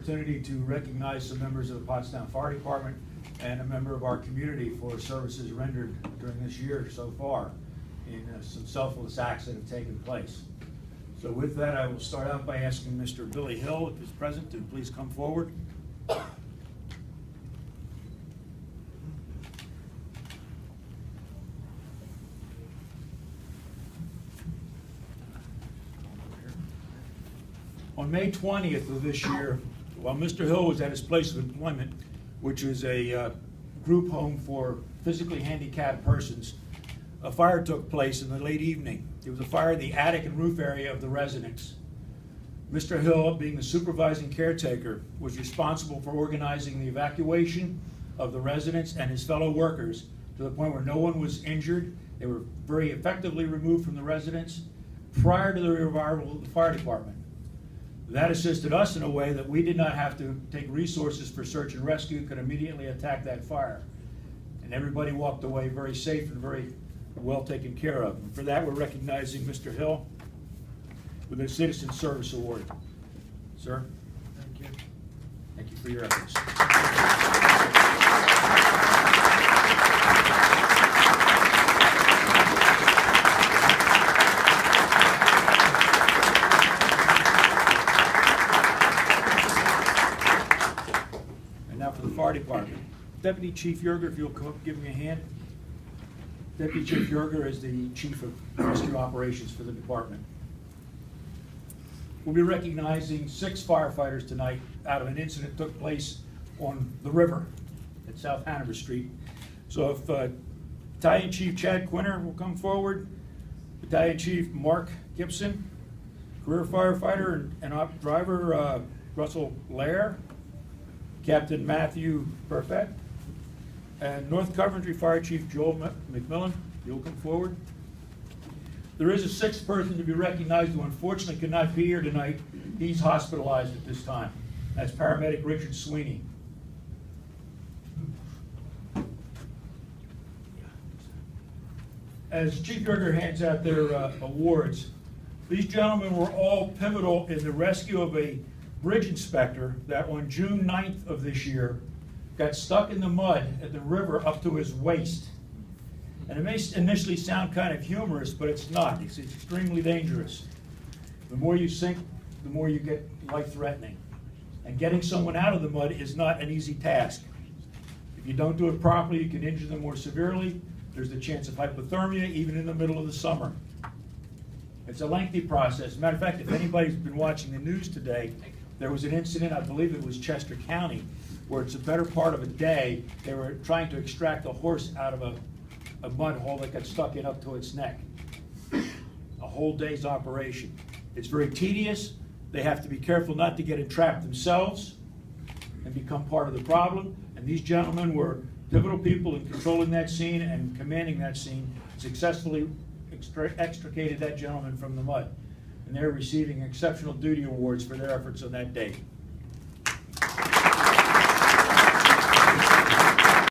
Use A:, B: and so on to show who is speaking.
A: opportunity to recognize some members of the Pottstown Fire Department and a member of our community for services rendered during this year so far in some selfless acts that have taken place. So with that, I will start out by asking Mr. Billy Hill, if he's present, to please come forward. On May 20th of this year, while Mr. Hill was at his place of employment, which is a group home for physically handicapped persons, a fire took place in the late evening. There was a fire in the attic and roof area of the residence. Mr. Hill, being the supervising caretaker, was responsible for organizing the evacuation of the residents and his fellow workers to the point where no one was injured. They were very effectively removed from the residence prior to the arrival of the fire department. That assisted us in a way that we did not have to take resources for search and rescue, could immediately attack that fire. And everybody walked away very safe and very well taken care of. And for that, we're recognizing Mr. Hill with a Citizen Service Award. Sir? Thank you. Thank you for your efforts. For the fire department. Deputy Chief Yerger, if you'll come up, give me a hand. Deputy Chief Yerger is the Chief of Rescue Operations for the department. We'll be recognizing 6 firefighters tonight out of an incident that took place on the river at South Hanover Street. So if Battalion Chief Chad Quinter will come forward, Battalion Chief Mark Gibson, career firefighter and driver Russell Lair, Captain Matthew Burfett, and North Coventry Fire Chief Joel McMillan, you'll come forward. There is a 6th person to be recognized who unfortunately could not be here tonight. He's hospitalized at this time. That's paramedic Richard Sweeney. As Chief Yerger hands out their awards, these gentlemen were all pivotal in the rescue of a bridge inspector that on June 9th of this year got stuck in the mud at the river up to his waist. And it may initially sound kind of humorous, but it's not. It's extremely dangerous. The more you sink, the more you get life-threatening. And getting someone out of the mud is not an easy task. If you don't do it properly, you can injure them more severely. There's the chance of hypothermia, even in the middle of the summer. It's a lengthy process. As a matter of fact, if anybody's been watching the news today, there was an incident, I believe it was Chester County, where it's a better part of a day, they were trying to extract a horse out of a mud hole that got stuck in up to its neck. A whole day's operation. It's very tedious. They have to be careful not to get entrapped themselves and become part of the problem. And these gentlemen were pivotal people in controlling that scene and commanding that scene, successfully extricated that gentleman from the mud. And they're receiving exceptional duty awards for their efforts on that day.